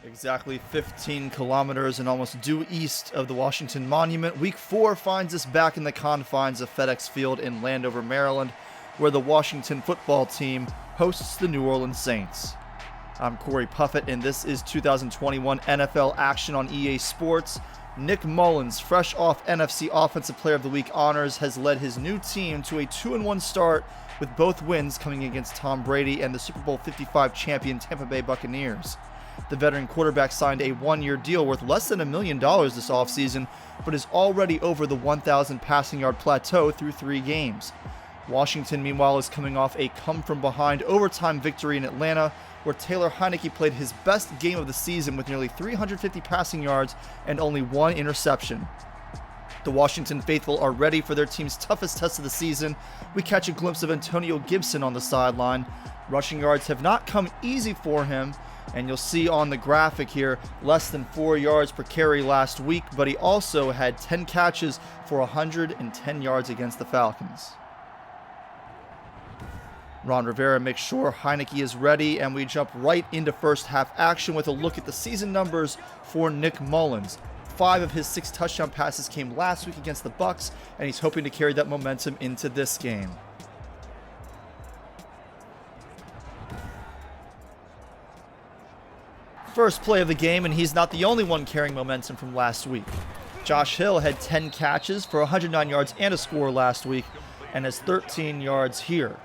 Exactly 15 kilometers and almost due east of the Washington Monument, Week 4 finds us back in the confines of FedEx Field in Landover, Maryland, where the Washington football team hosts the New Orleans Saints. I'm Corey Puffett, and this is 2021 NFL action on EA Sports. Nick Mullens, fresh off NFC Offensive Player of the Week honors, has led his new team to a 2-1 start, with both wins coming against Tom Brady and the Super Bowl 55 champion Tampa Bay Buccaneers. The veteran quarterback signed a one-year deal worth less than $1 million this offseason, but is already over the 1,000 passing yard plateau through 3 games. Washington, meanwhile, is coming off a come-from-behind overtime victory in Atlanta, where Taylor Heinicke played his best game of the season with nearly 350 passing yards and only 1 interception. The Washington faithful are ready for their team's toughest test of the season. We catch a glimpse of Antonio Gibson on the sideline. Rushing yards have not come easy for him, and you'll see on the graphic here, less than 4 yards per carry last week, but he also had 10 catches for 110 yards against the Falcons. Ron Rivera makes sure Heinicke is ready, and we jump right into first half action with a look at the season numbers for Nick Mullens. 5 of his 6 touchdown passes came last week against the Bucs, and he's hoping to carry that momentum into this game. First play of the game, and he's not the only one carrying momentum from last week. Josh Hill had 10 catches for 109 yards and a score last week, and has 13 yards here.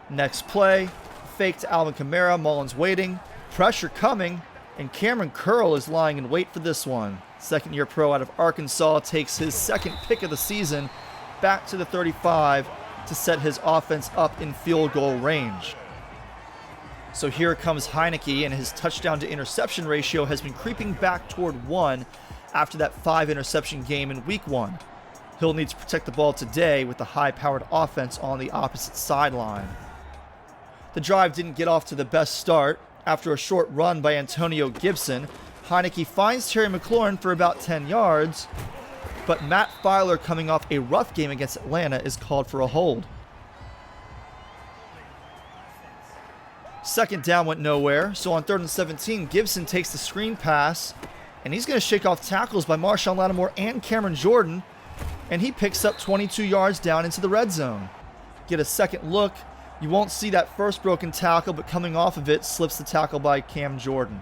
Next play, fake to Alvin Kamara, Mullens waiting, pressure coming, and Cameron Curl is lying in wait for this one. Second-year pro out of Arkansas takes his second pick of the season back to the 35 to set his offense up in field goal range. So here comes Heinicke, and his touchdown to interception ratio has been creeping back toward 1 after that 5 interception game in week 1. He'll need to protect the ball today with the high-powered offense on the opposite sideline. The drive didn't get off to the best start. After a short run by Antonio Gibson, Heinicke finds Terry McLaurin for about 10 yards, but Matt Filer, coming off a rough game against Atlanta, is called for a hold. Second down went nowhere, so on 3rd and 17, Gibson takes the screen pass, and he's going to shake off tackles by Marshawn Lattimore and Cameron Jordan, and he picks up 22 yards down into the red zone. Get a second look. You won't see that first broken tackle, but coming off of it, slips the tackle by Cam Jordan.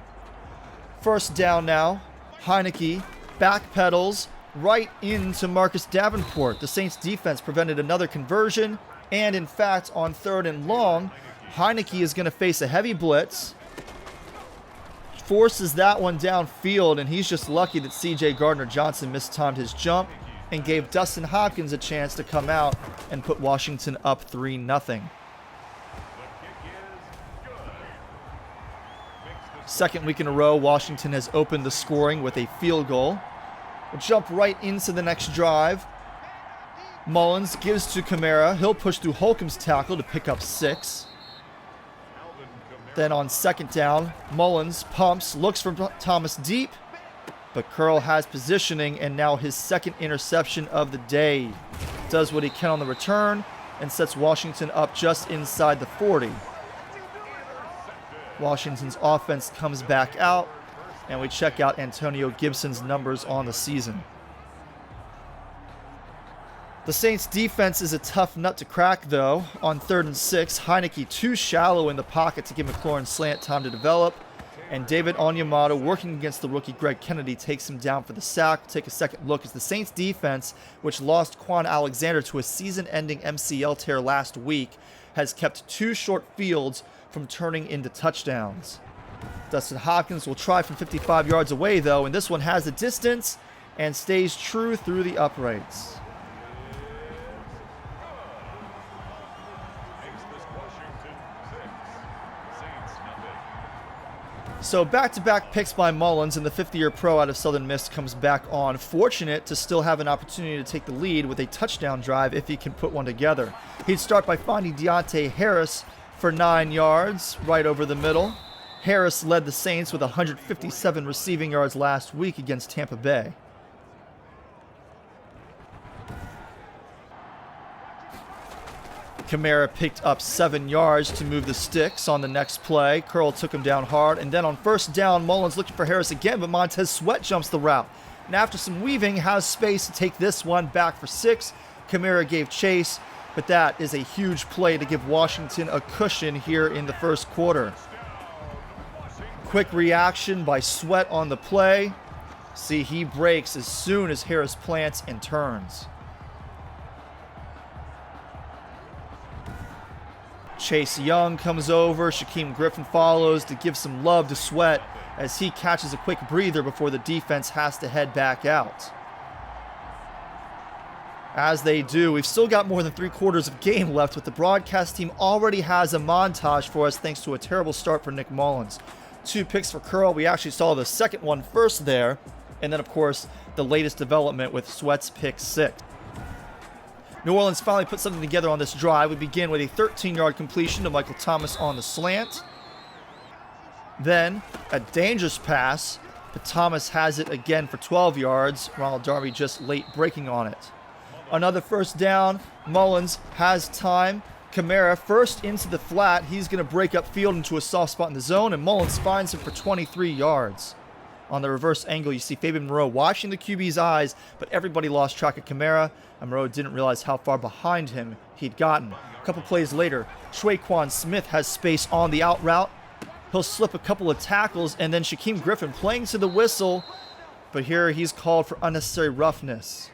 First down now. Heinicke backpedals right into Marcus Davenport. The Saints defense prevented another conversion, and in fact, on 3rd and long, Heinicke is going to face a heavy blitz, forces that one downfield, and he's just lucky that C.J. Gardner-Johnson mistimed his jump and gave Dustin Hopkins a chance to come out and put Washington up 3-0. Second week in a row, Washington has opened the scoring with a field goal. We'll jump right into the next drive. Mullens gives to Kamara. He'll push through Holcomb's tackle to pick up 6. Then on second down, Mullens pumps, looks for Thomas deep, but Curl has positioning, and now his second interception of the day. Does what he can on the return and sets Washington up just inside the 40. Washington's offense comes back out, and we check out Antonio Gibson's numbers on the season. The Saints' defense is a tough nut to crack, though. On 3rd and 6, Heinicke too shallow in the pocket to give McLaurin slant time to develop, and David Onyemata, working against the rookie Greg Kennedy, takes him down for the sack. Take a second look as the Saints' defense, which lost Quan Alexander to a season-ending MCL tear last week, has kept 2 short fields from turning into touchdowns. Dustin Hopkins will try from 55 yards away, though, and this one has the distance and stays true through the uprights. So back-to-back picks by Mullens, and the 50-year pro out of Southern Miss comes back on, fortunate to still have an opportunity to take the lead with a touchdown drive if he can put one together. He'd start by finding Deontay Harris for 9 yards right over the middle. Harris led the Saints with 157 receiving yards last week against Tampa Bay. Kamara picked up 7 yards to move the sticks on the next play. Curl took him down hard, and then on first down, Mullins looking for Harris again, but Montez Sweat jumps the route. And after some weaving, has space to take this one back for 6. Kamara gave chase, but that is a huge play to give Washington a cushion here in the first quarter. Quick reaction by Sweat on the play. See, he breaks as soon as Harris plants and turns. Chase Young comes over. Shaquem Griffin follows to give some love to Sweat as he catches a quick breather before the defense has to head back out. As they do, we've still got more than 3/4 of game left, but the broadcast team already has a montage for us thanks to a terrible start for Nick Mullins. 2 picks for Curl. We actually saw the second one first there. And then, of course, the latest development with Sweat's pick 6. New Orleans finally put something together on this drive. We begin with a 13-yard completion to Michael Thomas on the slant. Then a dangerous pass, but Thomas has it again for 12 yards. Ronald Darby just late breaking on it. Another first down. Mullins has time. Kamara first into the flat. He's going to break up field into a soft spot in the zone, and Mullins finds him for 23 yards. On the reverse angle, you see Fabian Moreau watching the QB's eyes, but everybody lost track of Kamara, and Moreau didn't realize how far behind him he'd gotten. A couple plays later, Shaquan Smith has space on the out route. He'll slip a couple of tackles, and then Shaquem Griffin playing to the whistle, but here he's called for unnecessary roughness.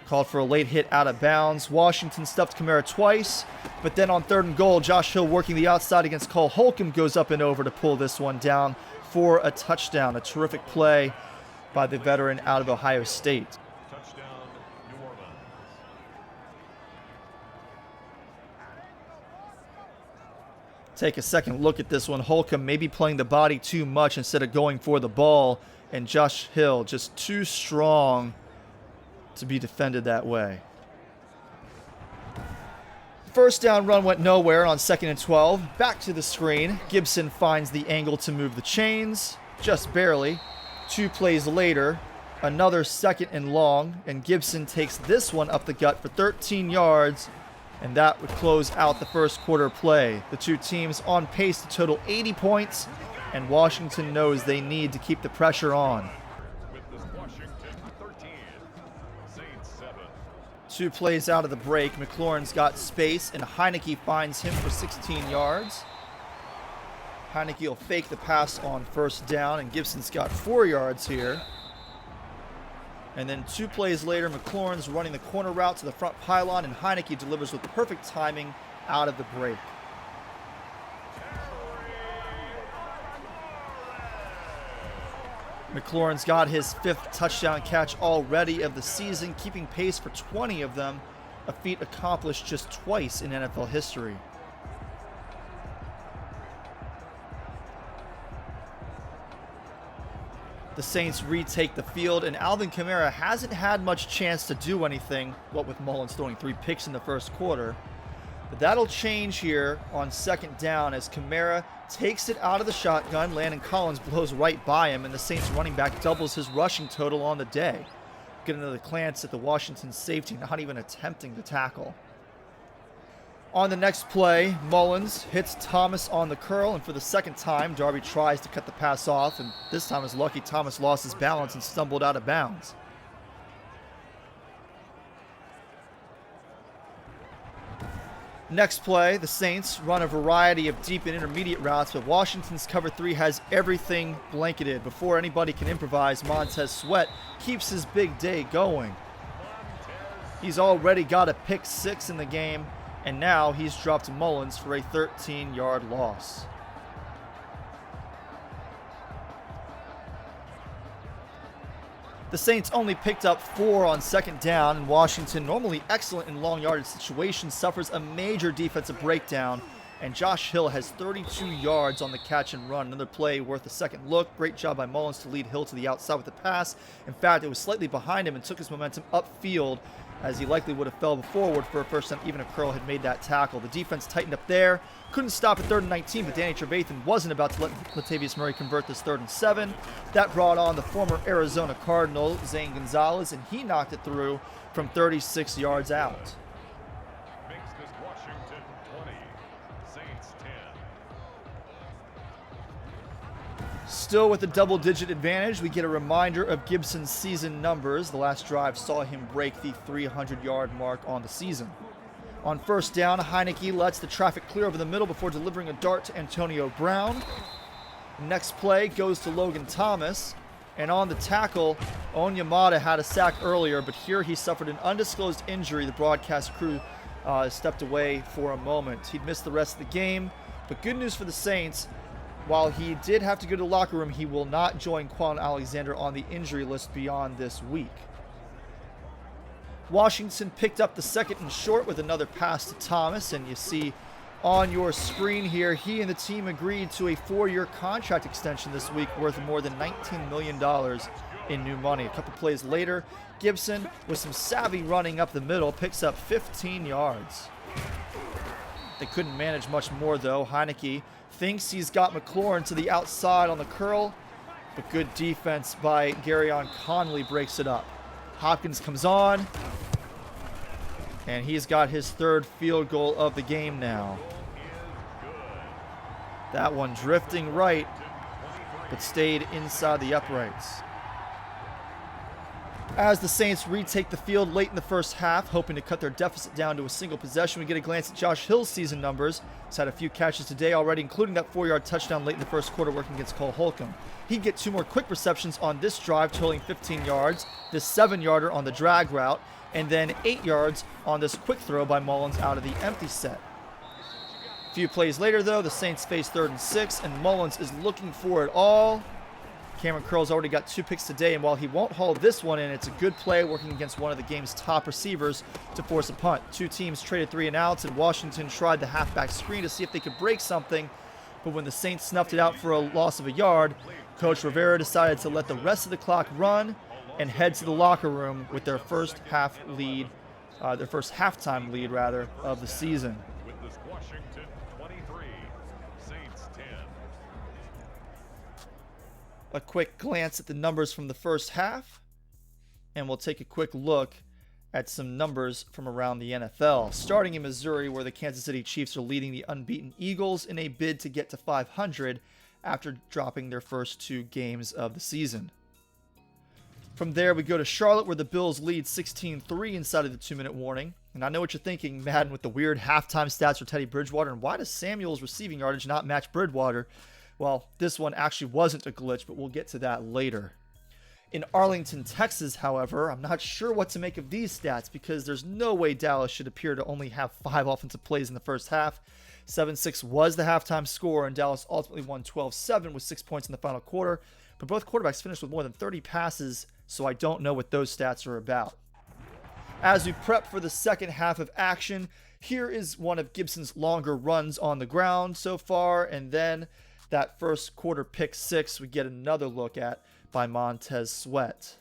Called for a late hit out of bounds. Washington stuffed Kamara twice, but then on 3rd and goal, Josh Hill working the outside against Cole Holcomb goes up and over to pull this one down for a touchdown. A terrific play by the veteran out of Ohio State. Touchdown, New Orleans. Take a second look at this one. Holcomb maybe playing the body too much instead of going for the ball, and Josh Hill just too strong to be defended that way. First down run went nowhere on 2nd and 12. Back to the screen. Gibson finds the angle to move the chains, just barely. 2 plays later, another 2nd and long, and Gibson takes this one up the gut for 13 yards, and that would close out the first quarter play. The 2 teams on pace to total 80 points, and Washington knows they need to keep the pressure on. 2 plays out of the break. McLaurin's got space, and Heineke finds him for 16 yards. Heineke will fake the pass on first down, and Gibson's got 4 yards here. And then 2 plays later, McLaurin's running the corner route to the front pylon, and Heineke delivers with perfect timing out of the break. McLaurin's got his 5th touchdown catch already of the season, keeping pace for 20 of them, a feat accomplished just twice in NFL history. The Saints retake the field, and Alvin Kamara hasn't had much chance to do anything, what with Mullins throwing 3 picks in the first quarter. But that'll change here on 2nd down as Kamara takes it out of the shotgun. Landon Collins blows right by him, and the Saints running back doubles his rushing total on the day. Get another glance at the Washington safety, not even attempting to tackle. On the next play, Mullins hits Thomas on the curl, and for the 2nd time, Darby tries to cut the pass off, and this time is lucky Thomas lost his balance and stumbled out of bounds. Next play, the Saints run a variety of deep and intermediate routes, but Washington's cover 3 has everything blanketed. Before anybody can improvise, Montez Sweat keeps his big day going. He's already got a pick 6 in the game, and now he's dropped Mullins for a 13-yard loss. The Saints only picked up 4 on 2nd down, and Washington, normally excellent in long yardage situations, suffers a major defensive breakdown, and Josh Hill has 32 yards on the catch and run. Another play worth a second look. Great job by Mullins to lead Hill to the outside with the pass. In fact, it was slightly behind him and took his momentum upfield, as he likely would have fell forward for a first time even if Curl had made that tackle. The defense tightened up there. Couldn't stop at 3rd and 19, but Danny Trevathan wasn't about to let Latavius Murray convert this 3rd and 7. That brought on the former Arizona Cardinal, Zane Gonzalez, and he knocked it through from 36 yards out. Still with a double-digit advantage, we get a reminder of Gibson's season numbers. The last drive saw him break the 300-yard mark on the season. On first down, Heineke lets the traffic clear over the middle before delivering a dart to Antonio Brown. Next play goes to Logan Thomas. And on the tackle, Onyemata had a sack earlier, but here he suffered an undisclosed injury. The broadcast crew stepped away for a moment. He'd missed the rest of the game, but good news for the Saints. While he did have to go to the locker room, he will not join Quan Alexander on the injury list beyond this week. Washington picked up the second and short with another pass to Thomas, and you see on your screen here, he and the team agreed to a 4-year contract extension this week worth more than $19 million in new money. A couple plays later, Gibson, with some savvy running up the middle, picks up 15 yards. They couldn't manage much more, though. Heineke thinks he's got McLaurin to the outside on the curl, but good defense by Garyon Conley breaks it up. Hopkins comes on, and he's got his third field goal of the game now. That one drifting right, but stayed inside the uprights. As the Saints retake the field late in the first half, hoping to cut their deficit down to a single possession, we get a glance at Josh Hill's season numbers. He's had a few catches today already, including that 4-yard touchdown late in the first quarter working against Cole Holcomb. He'd get 2 more quick receptions on this drive, totaling 15 yards, this 7-yarder on the drag route, and then 8 yards on this quick throw by Mullins out of the empty set. A few plays later, though, the Saints face 3rd and 6, and Mullins is looking for it all. Cameron Curl's already got 2 picks today, and while he won't haul this one in, it's a good play working against one of the game's top receivers to force a punt. 2 teams traded 3 and outs, and Washington tried the halfback screen to see if they could break something, but when the Saints snuffed it out for a loss of a yard, Coach Rivera decided to let the rest of the clock run and head to the locker room with their first halftime lead of the season. With this Washington 23, Saints 10. A quick glance at the numbers from the first half, and we'll take a quick look at some numbers from around the NFL. Starting in Missouri, where the Kansas City Chiefs are leading the unbeaten Eagles in a bid to get to 500 after dropping their first 2 games of the season. From there, we go to Charlotte, where the Bills lead 16-3 inside of the 2-minute warning. And I know what you're thinking, Madden, with the weird halftime stats for Teddy Bridgewater, and why does Samuel's receiving yardage not match Bridgewater? Well, this one actually wasn't a glitch, but we'll get to that later. In Arlington, Texas, however, I'm not sure what to make of these stats because there's no way Dallas should appear to only have 5 offensive plays in the first half. 7-6 was the halftime score, and Dallas ultimately won 12-7 with 6 points in the final quarter. But both quarterbacks finished with more than 30 passes, so I don't know what those stats are about. As we prep for the second half of action, here is one of Gibson's longer runs on the ground so far, and then that first quarter pick 6 we get another look at by Montez Sweat.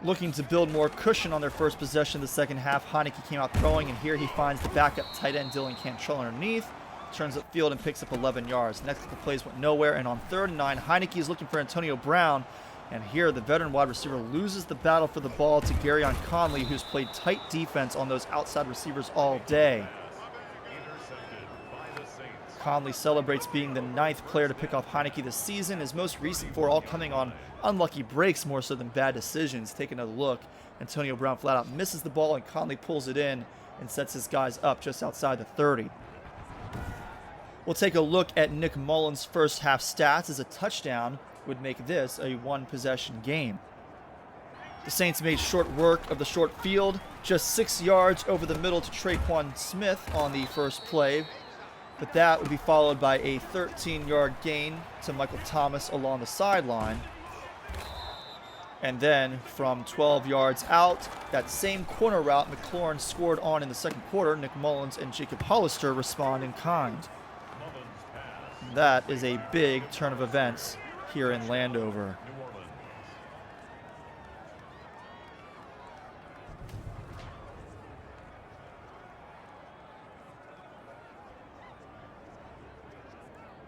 Looking to build more cushion on their first possession of the second half, Heineke came out throwing, and here he finds the backup tight end Dylan Cantrell underneath, turns upfield and picks up 11 yards. The next couple plays went nowhere, and on 3rd and 9, Heineke is looking for Antonio Brown, and here the veteran wide receiver loses the battle for the ball to Garyon Conley, who's played tight defense on those outside receivers all day. Conley celebrates being the 9th player to pick off Heineke this season, his most recent 4 all coming on unlucky breaks more so than bad decisions. Take another look. Antonio Brown flat out misses the ball, and Conley pulls it in and sets his guys up just outside the 30. We'll take a look at Nick Mullins' first half stats, as a touchdown would make this a 1-possession game. The Saints made short work of the short field, just 6 yards over the middle to Traquan Smith on the first play, but that would be followed by a 13-yard gain to Michael Thomas along the sideline. And then from 12 yards out, that same corner route McLaurin scored on in the second quarter. Nick Mullins and Jacob Hollister respond in kind. That is a big turn of events here in Landover.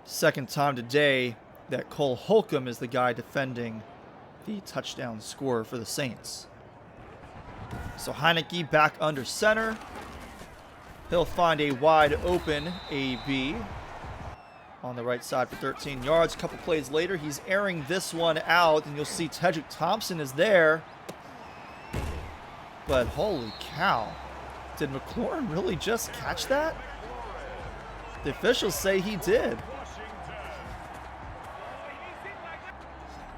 Second time today that Cole Holcomb is the guy defending the touchdown scorer for the Saints. So Heineke back under center. He'll find a wide open AB on the right side for 13 yards. A couple plays later, he's airing this one out, and you'll see Tedrick Thompson is there. But holy cow, did McLaurin really just catch that? The officials say he did.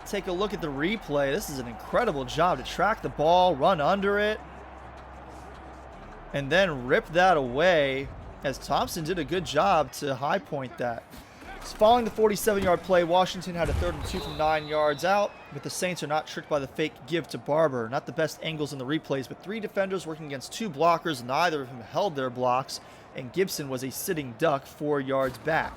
Take a look at the replay. This is an incredible job to track the ball, run under it, and then rip that away, as Thompson did a good job to high point that. So following the 47-yard play, Washington had a 3rd and 2 from 9 yards out, but the Saints are not tricked by the fake give to Barber. Not the best angles in the replays, but 3 defenders working against 2 blockers. Neither of them held their blocks, and Gibson was a sitting duck 4 yards back.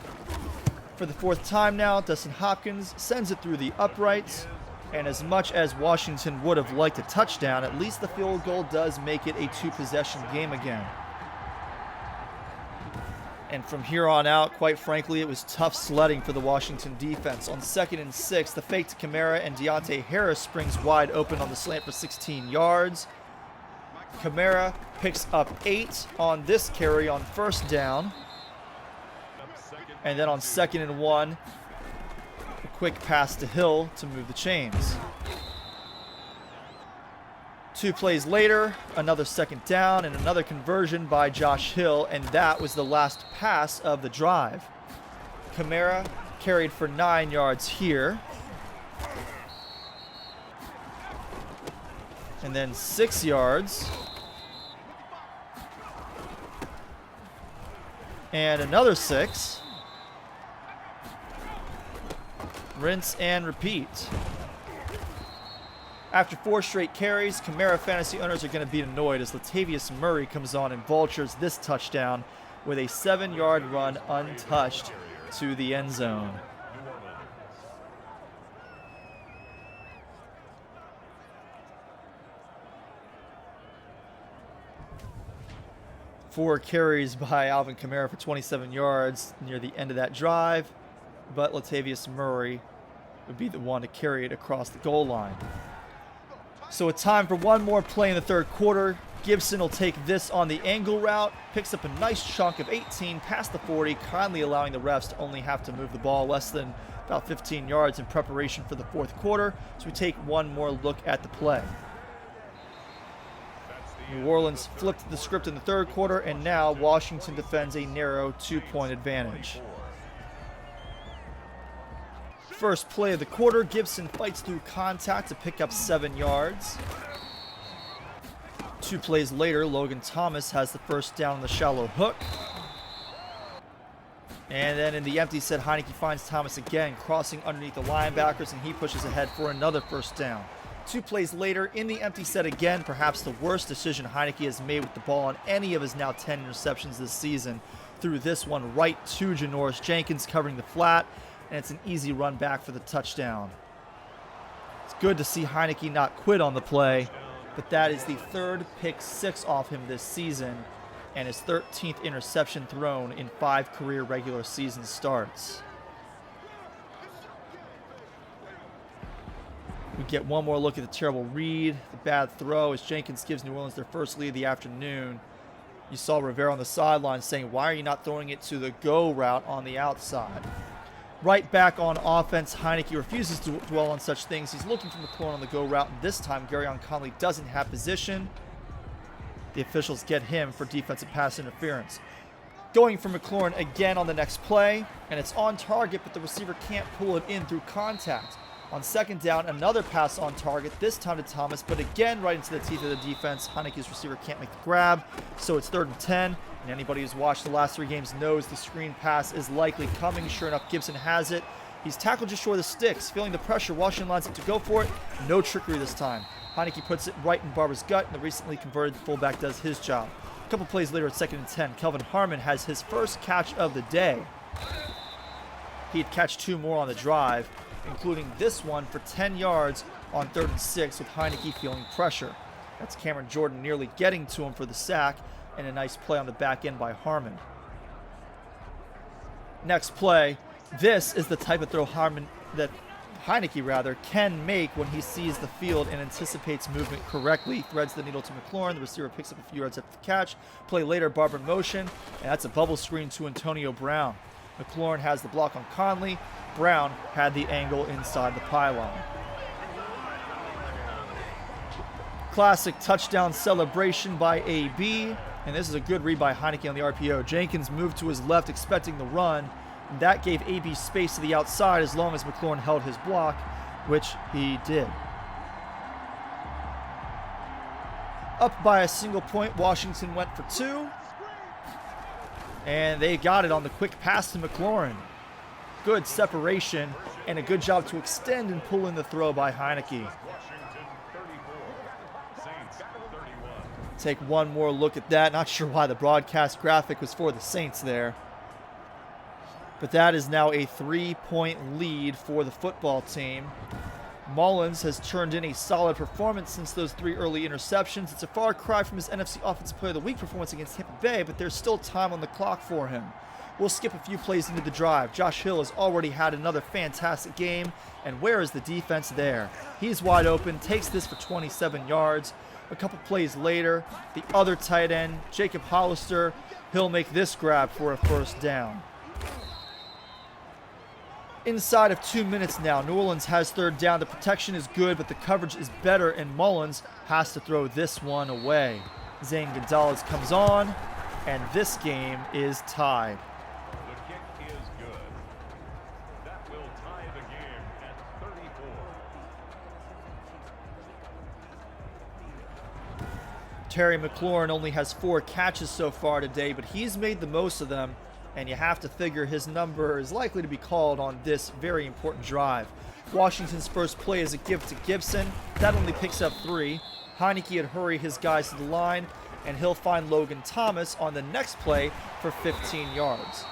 For the 4th time now, Dustin Hopkins sends it through the uprights, and as much as Washington would have liked a touchdown, at least the field goal does make it a 2-possession game again. And from here on out, quite frankly, it was tough sledding for the Washington defense. On 2nd and 6, the fake to Kamara and Deontay Harris springs wide open on the slant for 16 yards. Kamara picks up 8 on this carry on 1st down. And then on 2nd and 1, a quick pass to Hill to move the chains. 2 plays later, another 2nd down and another conversion by Josh Hill, and that was the last pass of the drive. Kamara carried for 9 yards here. And then 6 yards. And another 6. Rinse and repeat. After 4 straight carries, Kamara fantasy owners are going to be annoyed as Latavius Murray comes on and vultures this touchdown with a 7-yard run untouched to the end zone. Four carries by Alvin Kamara for 27 yards near the end of that drive, but Latavius Murray would be the one to carry it across the goal line. So a time for one more play in the 3rd quarter. Gibson will take this on the angle route, picks up a nice chunk of 18 past the 40, kindly allowing the refs to only have to move the ball less than about 15 yards in preparation for the 4th quarter. So we take one more look at the play. New Orleans flipped the script in the 3rd quarter, and now Washington defends a narrow 2-point advantage. First play of the quarter, Gibson fights through contact to pick up 7 yards. 2 plays later, Logan Thomas has the 1st down on the shallow hook. And then in the empty set, Heineke finds Thomas again, crossing underneath the linebackers, and he pushes ahead for another 1st down. 2 plays later, in the empty set again, perhaps the worst decision Heineke has made with the ball on any of his now 10 interceptions this season. Threw this one right to Janoris Jenkins covering the flat, and it's an easy run back for the touchdown. It's good to see Heineke not quit on the play, but that is the 3rd pick 6 off him this season and his 13th interception thrown in 5 career regular season starts. We get one more look at the terrible read, the bad throw, as Jenkins gives New Orleans their first lead of the afternoon. You saw Rivera on the sideline saying, "Why are you not throwing it to the go route on the outside?" Right back on offense, Heineke refuses to dwell on such things. He's looking for McLaurin on the go route, and this time Garyon Conley doesn't have position. The officials get him for defensive pass interference. Going for McLaurin again on the next play, and it's on target, but the receiver can't pull it in through contact. On 2nd down, another pass on target, this time to Thomas, but again right into the teeth of the defense. Heineke's receiver can't make the grab, so it's 3rd and 10. And anybody who's watched the last 3 games knows the screen pass is likely coming. Sure enough, Gibson has it. He's tackled just short of the sticks. Feeling the pressure, Washington lines up to go for it. No trickery this time. Heineke puts it right in Barber's gut, and the recently converted fullback does his job. A couple plays later at 2nd and 10, Kelvin Harmon has his first catch of the day. He'd catch 2 more on the drive, including this one for 10 yards on 3rd and 6 with Heineke feeling pressure. That's Cameron Jordan nearly getting to him for the sack, and a nice play on the back end by Harmon. Next play, this is the type of throw that Heineke rather, can make when he sees the field and anticipates movement correctly. Threads the needle to McLaurin. The receiver picks up a few yards after the catch. Play later, Barber in motion, and that's a bubble screen to Antonio Brown. McLaurin has the block on Conley. Brown had the angle inside the pylon. Classic touchdown celebration by AB, and this is a good read by Heineke on the RPO. Jenkins moved to his left expecting the run, and that gave AB space to the outside as long as McLaurin held his block, which he did. Up by a single point, Washington went for 2, and they got it on the quick pass to McLaurin. Good separation and a good job to extend and pull in the throw by Heineke. Take one more look at that. Not sure why the broadcast graphic was for the Saints there. But that is now a 3-point lead for the football team. Mullins has turned in a solid performance since those 3 early interceptions. It's a far cry from his NFC Offensive Player of the Week performance against Tampa Bay, but there's still time on the clock for him. We'll skip a few plays into the drive. Josh Hill has already had another fantastic game, and where is the defense there? He's wide open, takes this for 27 yards. A couple plays later, the other tight end, Jacob Hollister, he'll make this grab for a first down. Inside of 2 minutes now, New Orleans has third down. The protection is good, but the coverage is better, and Mullins has to throw this one away. Zane Gonzalez comes on, and this game is tied. The kick is good. That will tie the game at 34. Terry McLaurin only has 4 catches so far today, but he's made the most of them, and you have to figure his number is likely to be called on this very important drive. Washington's first play is a give to Gibson. That only picks up 3. Heineke had hurry his guys to the line, and he'll find Logan Thomas on the next play for 15 yards.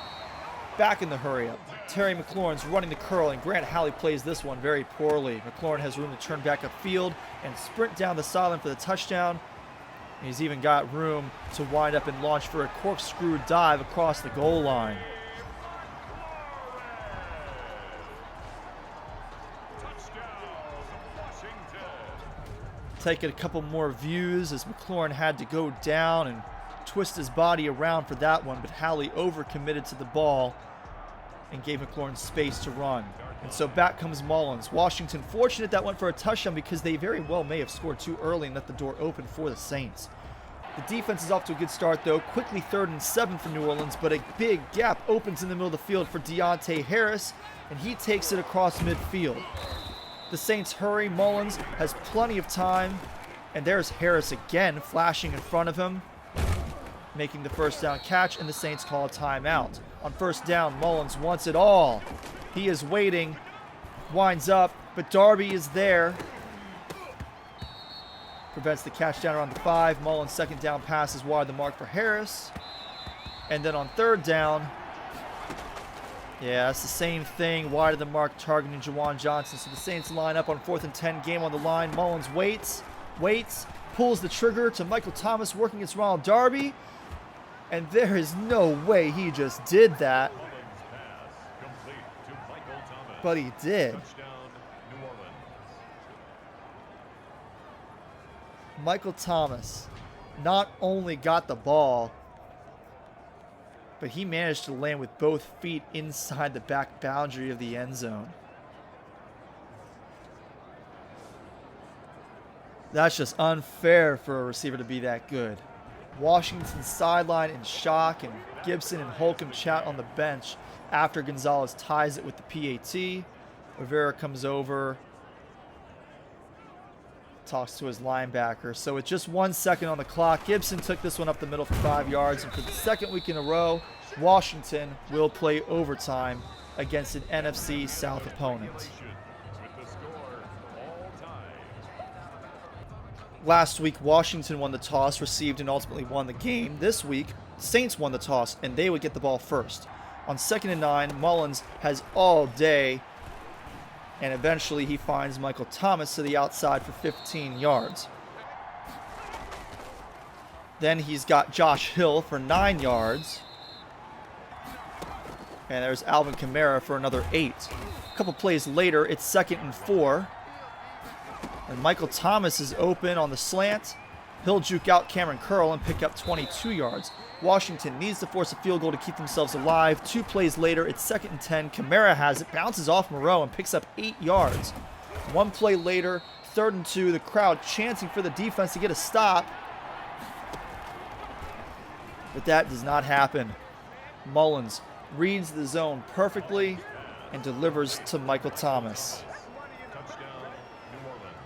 Back in the hurry-up, Terry McLaurin's running the curl, and Grant Halley plays this one very poorly. McLaurin has room to turn back upfield and sprint down the sideline for the touchdown. He's even got room to wind up and launch for a corkscrew dive across the goal line. Take a couple more views as McLaurin had to go down and twist his body around for that one, but Halley overcommitted to the ball and gave McLaurin space to run. And so back comes Mullins. Washington fortunate that went for a touchdown because they very well may have scored too early and left the door open for the Saints. The defense is off to a good start though. Quickly 3rd and 7 for New Orleans, but a big gap opens in the middle of the field for Deontay Harris, and he takes it across midfield. The Saints hurry. Mullins has plenty of time, and there's Harris again flashing in front of him, making the first down catch, and the Saints call a timeout. On first down, Mullins wants it all. He is waiting, winds up, but Darby is there. Prevents the catch down around the 5. Mullins' second down pass is wide the mark for Harris. And then on third down, yeah, it's the same thing, wide of the mark, targeting Juwan Johnson. So the Saints line up on 4th and 10, game on the line. Mullins waits, pulls the trigger to Michael Thomas working against Ronald Darby. And there is no way he just did that. But he did. Michael Thomas not only got the ball, but he managed to land with both feet inside the back boundary of the end zone. That's just unfair for a receiver to be that good. Washington's sideline in shock, and Gibson and Holcomb chat on the bench after Gonzalez ties it with the PAT. Rivera comes over, talks to his linebacker. So with just 1 second on the clock, Gibson took this one up the middle for 5 yards, and for the second week in a row, Washington will play overtime against an NFC South opponent. Last week, Washington won the toss, received, and ultimately won the game. This week, Saints won the toss, and they would get the ball first. On 2nd and 9, Mullins has all day, and eventually he finds Michael Thomas to the outside for 15 yards. Then he's got Josh Hill for 9 yards. And there's Alvin Kamara for another 8. A couple plays later, it's 2nd and 4. And Michael Thomas is open on the slant. He'll juke out Cameron Curl and pick up 22 yards. Washington needs to force a field goal to keep themselves alive. 2 plays later, it's 2nd and 10. Kamara has it, bounces off Moreau and picks up 8 yards. 1 play later, 3rd and 2. The crowd chanting for the defense to get a stop. But that does not happen. Mullins reads the zone perfectly and delivers to Michael Thomas. Touchdown, New Orleans.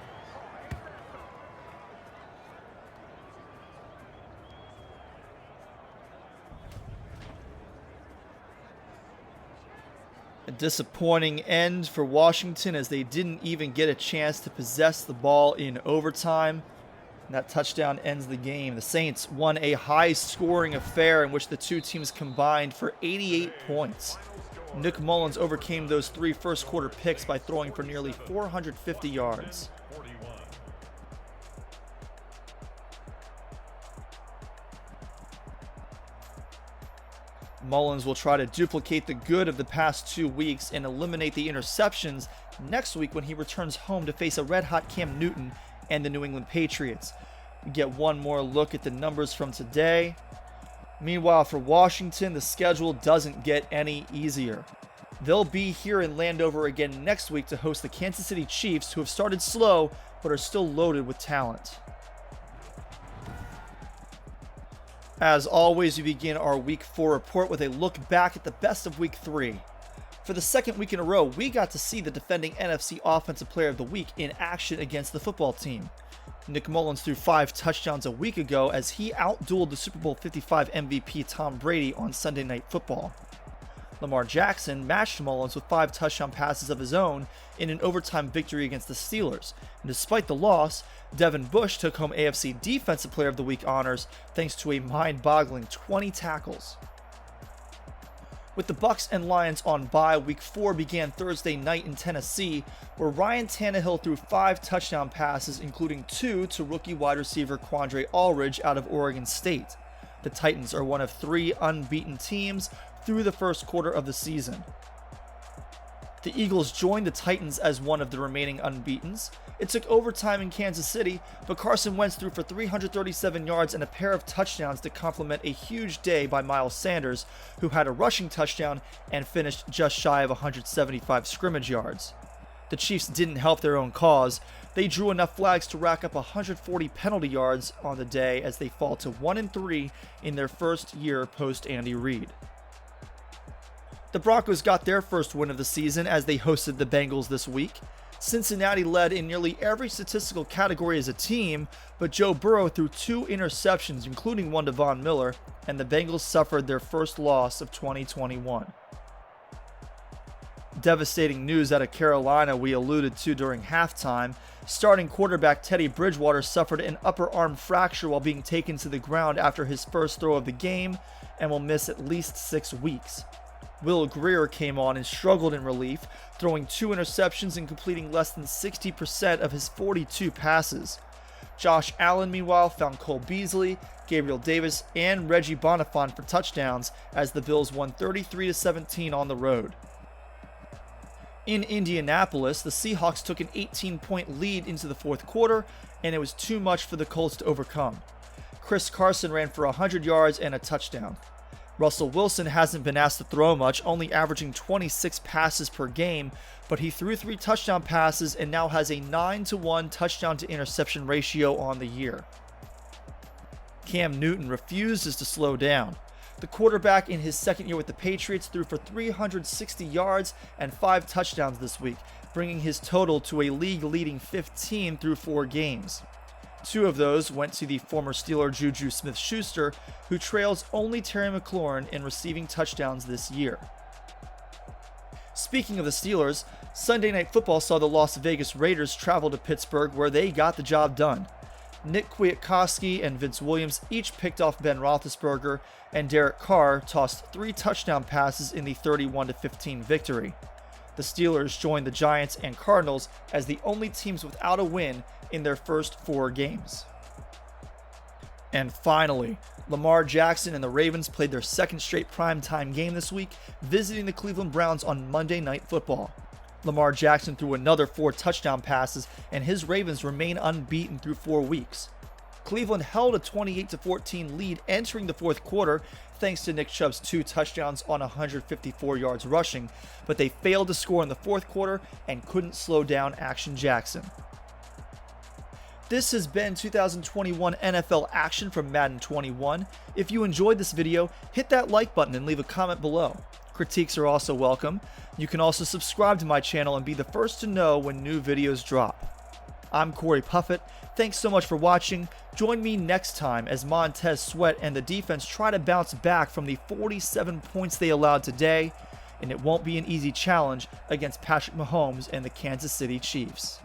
A disappointing end for Washington as they didn't even get a chance to possess the ball in overtime. And that touchdown ends the game. The Saints won a high-scoring affair in which the two teams combined for 88 points. Nick Mullins overcame those 3 first-quarter picks by throwing for nearly 450 yards. 41. Mullins will try to duplicate the good of the past 2 weeks and eliminate the interceptions next week when he returns home to face a red-hot Cam Newton and the New England Patriots. We get one more look at the numbers from today. Meanwhile, for Washington, the schedule doesn't get any easier. They'll be here in Landover again next week to host the Kansas City Chiefs, who have started slow but are still loaded with talent. As always, we begin our Week 4 report with a look back at the best of Week 3. For the 2nd week in a row, we got to see the defending NFC Offensive Player of the Week in action against the football team. Nick Mullins threw 5 touchdowns a week ago as he outdueled the Super Bowl 55 MVP Tom Brady on Sunday Night Football. Lamar Jackson matched Mullins with 5 touchdown passes of his own in an overtime victory against the Steelers. And despite the loss, Devin Bush took home AFC Defensive Player of the Week honors thanks to a mind-boggling 20 tackles. With the Bucs and Lions on bye, Week 4 began Thursday night in Tennessee, where Ryan Tannehill threw 5 touchdown passes, including 2 to rookie wide receiver Quandre Allridge out of Oregon State. The Titans are one of 3 unbeaten teams through the first quarter of the season. The Eagles joined the Titans as one of the remaining unbeatens. It took overtime in Kansas City, but Carson Wentz threw for 337 yards and a pair of touchdowns to complement a huge day by Miles Sanders, who had a rushing touchdown and finished just shy of 175 scrimmage yards. The Chiefs didn't help their own cause. They drew enough flags to rack up 140 penalty yards on the day as they fall to 1-3 in their first year post Andy Reid. The Broncos got their first win of the season as they hosted the Bengals this week. Cincinnati led in nearly every statistical category as a team, but Joe Burrow threw 2 interceptions, including one to Von Miller, and the Bengals suffered their first loss of 2021. Devastating news out of Carolina we alluded to during halftime. Starting quarterback Teddy Bridgewater suffered an upper arm fracture while being taken to the ground after his first throw of the game and will miss at least 6 weeks. Will Greer came on and struggled in relief, throwing 2 interceptions and completing less than 60% of his 42 passes. Josh Allen, meanwhile, found Cole Beasley, Gabriel Davis, and Reggie Bonifant for touchdowns as the Bills won 33-17 on the road. In Indianapolis, the Seahawks took an 18-point lead into the fourth quarter, and it was too much for the Colts to overcome. Chris Carson ran for 100 yards and a touchdown. Russell Wilson hasn't been asked to throw much, only averaging 26 passes per game, but he threw 3 touchdown passes and now has a 9-to-1 touchdown to interception ratio on the year. Cam Newton refuses to slow down. The quarterback in his second year with the Patriots threw for 360 yards and 5 touchdowns this week, bringing his total to a league-leading 15 through 4 games. 2 of those went to the former Steeler Juju Smith-Schuster, who trails only Terry McLaurin in receiving touchdowns this year. Speaking of the Steelers, Sunday Night Football saw the Las Vegas Raiders travel to Pittsburgh, where they got the job done. Nick Kwiatkowski and Vince Williams each picked off Ben Roethlisberger, and Derek Carr tossed 3 touchdown passes in the 31-15 victory. The Steelers joined the Giants and Cardinals as the only teams without a win in their first 4 games. And finally, Lamar Jackson and the Ravens played their second straight primetime game this week, visiting the Cleveland Browns on Monday Night Football. Lamar Jackson threw another 4 touchdown passes, and his Ravens remain unbeaten through 4 weeks. Cleveland held a 28-14 lead entering the fourth quarter thanks to Nick Chubb's 2 touchdowns on 154 yards rushing, but they failed to score in the fourth quarter and couldn't slow down Action Jackson. This has been 2021 NFL action from Madden 21. If you enjoyed this video, hit that like button and leave a comment below. Critiques are also welcome. You can also subscribe to my channel and be the first to know when new videos drop. I'm Corey Puffett. Thanks so much for watching. Join me next time as Montez Sweat and the defense try to bounce back from the 47 points they allowed today, and it won't be an easy challenge against Patrick Mahomes and the Kansas City Chiefs.